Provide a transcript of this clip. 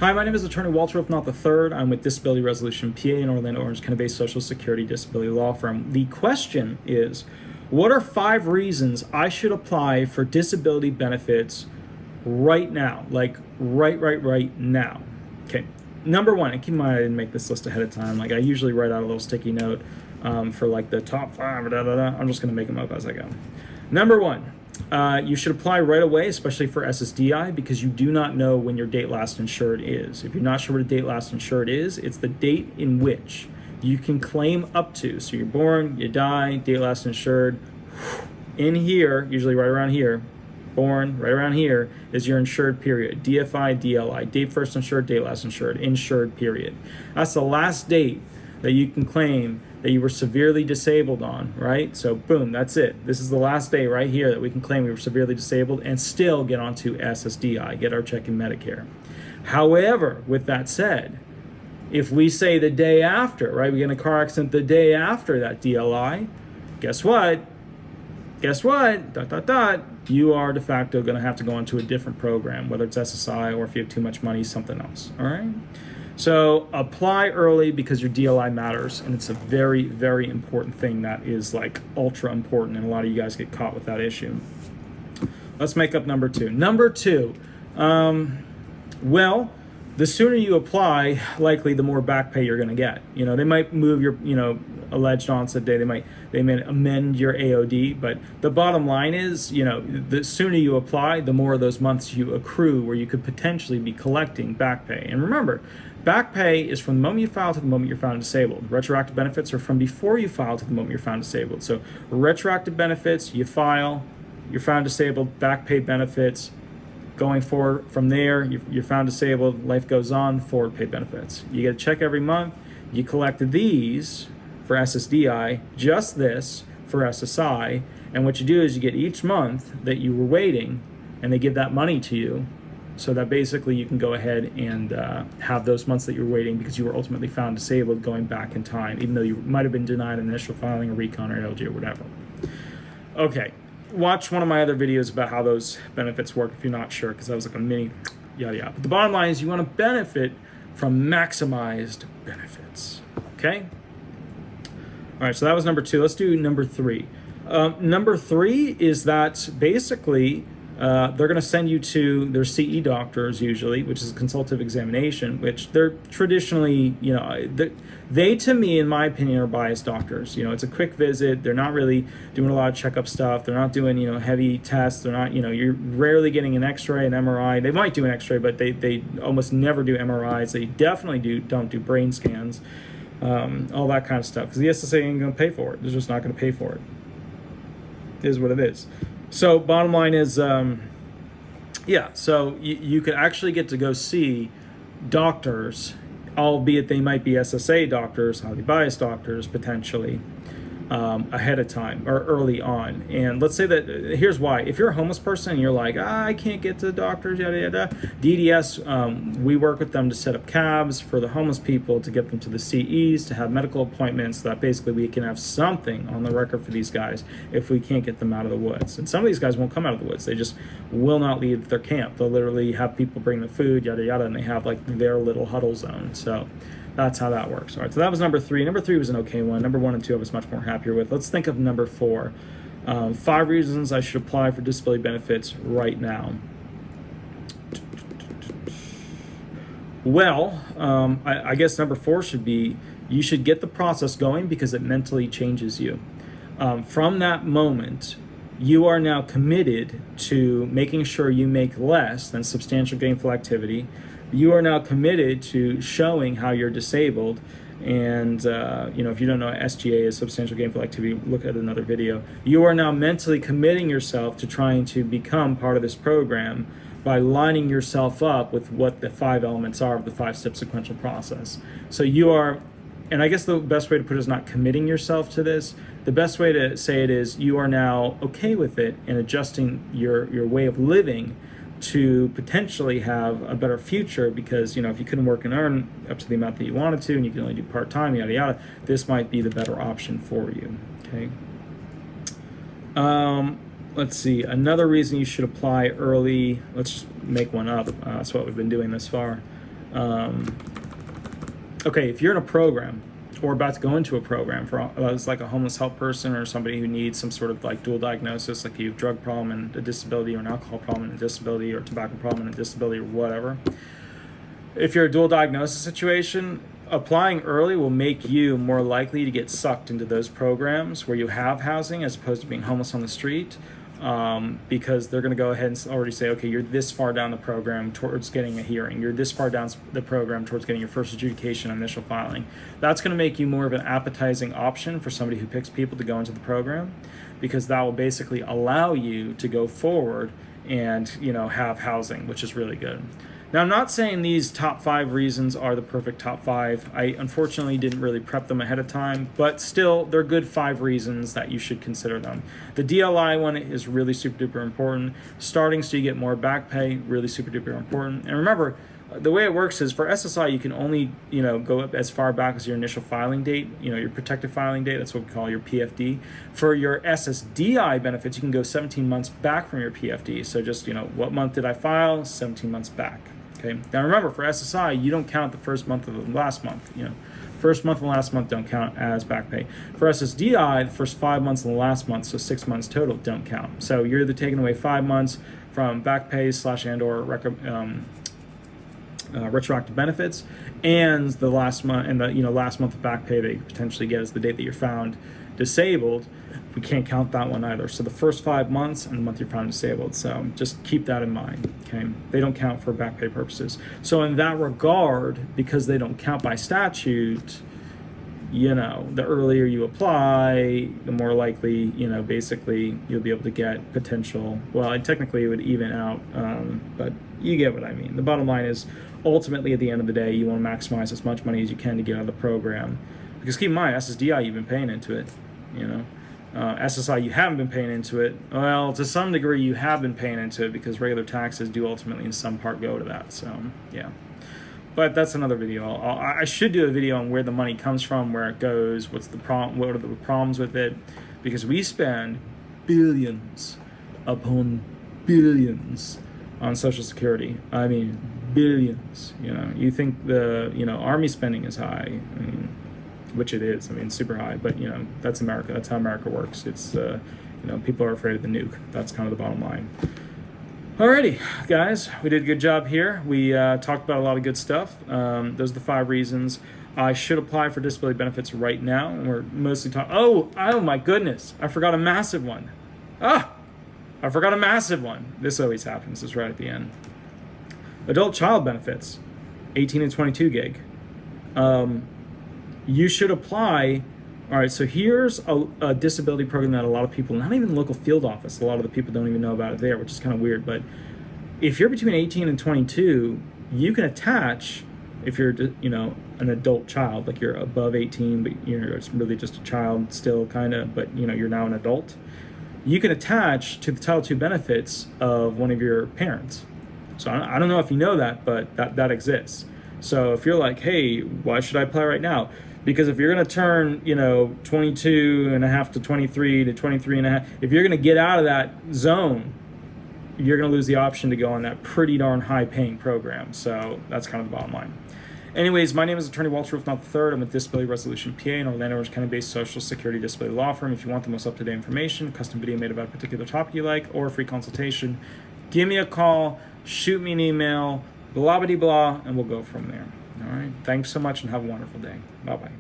Hi, my name is Attorney Walter Rudolph Hnot III. I'm with Disability Resolution PA, an Orlando, Orange County-based Social Security disability law firm. The question is, what are 5 reasons I should apply for disability benefits right now? Like right now. Okay. Number 1, and keep in mind I didn't make this list ahead of time. Like I usually write out a little sticky note for like the top 5. I'm just going to make them up as I go. Number 1. You should apply right away, especially for SSDI, because you do not know when your date last insured is. If you're not sure what a date last insured is, it's the date in which you can claim up to. So you're born, you die, date last insured. In here, usually right around here, born, right around here, is your insured period. DFI, DLI, date first insured, date last insured period. That's the last date that you can claim that you were severely disabled on, right? So boom, that's it. This is the last day right here that we can claim we were severely disabled and still get onto SSDI, get our check in Medicare. However, with that said, if we say the day after, right, we get in a car accident the day after that DLI, guess what? You are de facto going to have to go into a different program, whether it's SSI or if you have too much money, something else, all right? So apply early because your DLI matters, and it's a very, very important thing that is like ultra important, and a lot of you guys get caught with that issue. Let's make up number 2. Number 2, well, the sooner you apply, likely the more back pay you're going to get. You know, they might move your, alleged onset day. They may amend your AOD, but the bottom line is, the sooner you apply, the more of those months you accrue where you could potentially be collecting back pay. And remember, back pay is from the moment you file to the moment you're found disabled. Retroactive benefits are from before you file to the moment you're found disabled. So retroactive benefits, you file, you're found disabled, back pay benefits. Going forward from there, you're found disabled, life goes on, forward pay benefits. You get a check every month. You collect these for SSDI, just this for SSI, and what you do is you get each month that you were waiting, and they give that money to you, so that basically you can go ahead and have those months that you were waiting because you were ultimately found disabled going back in time, even though you might have been denied an initial filing, a recon, or LG, or whatever. Okay. Watch one of my other videos about how those benefits work if you're not sure, because that was like a mini yada yada. But the bottom line is you want to benefit from maximized benefits. Okay? All right, so that was number 2. Let's do number 3. Number 3 is that basically they're going to send you to their CE doctors usually, which is a consultative examination, which they're traditionally, they to me, in my opinion, are biased doctors. It's a quick visit. They're not really doing a lot of checkup stuff. They're not doing, heavy tests. They're not, you're rarely getting an x-ray, an MRI. They might do an x-ray, but they almost never do MRIs. They definitely don't do brain scans, all that kind of stuff, because the SSA ain't going to pay for it. They're just not going to pay for it. It is what it is. So bottom line is, so you could actually get to go see doctors, albeit they might be SSA doctors, highly biased doctors, potentially, ahead of time or early on. And let's say that, here's why. If you're a homeless person and you're like, I can't get to the doctors, yada, yada, DDS, we work with them to set up cabs for the homeless people to get them to the CEs, to have medical appointments, so that basically we can have something on the record for these guys if we can't get them out of the woods. And some of these guys won't come out of the woods. They just will not leave their camp. They'll literally have people bring the food, yada, yada, and they have like their little huddle zone. So that's how that works. All right, so that was number 3. Number 3 was an okay one. Number 1 and 2 I was much more happier with. Let's think of number 4. 5 reasons I should apply for disability benefits right now. Well, I guess number 4 should be you should get the process going because it mentally changes you. From that moment, you are now committed to making sure you make less than substantial gainful activity. You are now committed to showing how you're disabled. And, if you don't know what SGA is, substantial gainful activity, look at another video. You are now mentally committing yourself to trying to become part of this program by lining yourself up with what the 5 elements are of the 5-step sequential process. So you are, and I guess the best way to put it is not committing yourself to this. The best way to say it is you are now okay with it and adjusting your way of living to potentially have a better future, because if you couldn't work and earn up to the amount that you wanted to and you can only do part-time, yada yada, this might be the better option for you. Okay. Let's see, another reason you should apply early, let's just make one up. That's what we've been doing this far. Okay, if you're in a program or about to go into a program for it's like a homeless help person or somebody who needs some sort of like dual diagnosis, like you have a drug problem and a disability, or an alcohol problem and a disability, or a tobacco problem and a disability, or whatever. If you're a dual diagnosis situation, applying early will make you more likely to get sucked into those programs where you have housing as opposed to being homeless on the street. Because they're going to go ahead and already say, okay, you're this far down the program towards getting a hearing. You're this far down the program towards getting your first adjudication and initial filing. That's going to make you more of an appetizing option for somebody who picks people to go into the program, because that will basically allow you to go forward and, have housing, which is really good. Now, I'm not saying these top 5 reasons are the perfect top 5. I unfortunately didn't really prep them ahead of time, but still, they're good 5 reasons that you should consider them. The DLI one is really super duper important. Starting so you get more back pay, really super duper important. And remember, the way it works is for SSI, you can only, go up as far back as your initial filing date, your protective filing date. That's what we call your PFD. For your SSDI benefits, you can go 17 months back from your PFD. So just, what month did I file? 17 months back. Okay. Now remember, for SSI, you don't count the first month of the last month. First month and last month don't count as back pay. For SSDI, the first 5 months and the last month, so 6 months total, don't count. So you're either taking away 5 months from back pay / and/or retroactive benefits, and the last month and the last month of back pay that you potentially get is the date that you're found disabled. We can't count that one either. So the first 5 months and the month you're found disabled. So just keep that in mind. Okay, they don't count for back pay purposes. So in that regard, because they don't count by statute, the earlier you apply, the more likely, basically you'll be able to get potential. Well, technically it would even out, but you get what I mean. The bottom line is, ultimately at the end of the day, you want to maximize as much money as you can to get out of the program. Because keep in mind, SSDI, you've been paying into it, SSI, you haven't been paying into it. Well, to some degree, you have been paying into it because regular taxes do ultimately in some part go to that. So, yeah. But that's another video. I should do a video on where the money comes from, where it goes, what are the problems with it, because we spend billions upon billions on Social Security. I mean, billions. You think the Army spending is high? I mean, which it is. I mean, super high. But that's America. That's how America works. It's people are afraid of the nuke. That's kind of the bottom line. Alrighty, guys, we did a good job here. We talked about a lot of good stuff. Those are the 5 reasons I should apply for disability benefits right now. And we're mostly talking. Oh my goodness! I forgot a massive one. I forgot a massive one. This always happens. It's right at the end. Adult child benefits, 18 and 22 gig. You should apply. All right, so here's a disability program that a lot of people, not even the local field office, a lot of the people don't even know about it there, which is kind of weird. But if you're between 18 and 22, you can attach, if you're, an adult child, like you're above 18, but it's really just a child still kind of, but you're now an adult, you can attach to the Title II benefits of one of your parents. So I don't know if you know that, but that exists. So if you're like, hey, why should I apply right now? Because if you're going to turn, 22 and a half to 23 to 23 and a half, if you're going to get out of that zone, you're going to lose the option to go on that pretty darn high paying program. So that's kind of the bottom line. Anyways, my name is Attorney Walter Rudolph Hnot III. I'm with Disability Resolution PA, an Orlando Orange County-based social security disability law firm. If you want the most up-to-date information, custom video made about a particular topic you like, or a free consultation, give me a call, shoot me an email, blah, blah, blah, and we'll go from there. All right. Thanks so much and have a wonderful day. Bye-bye.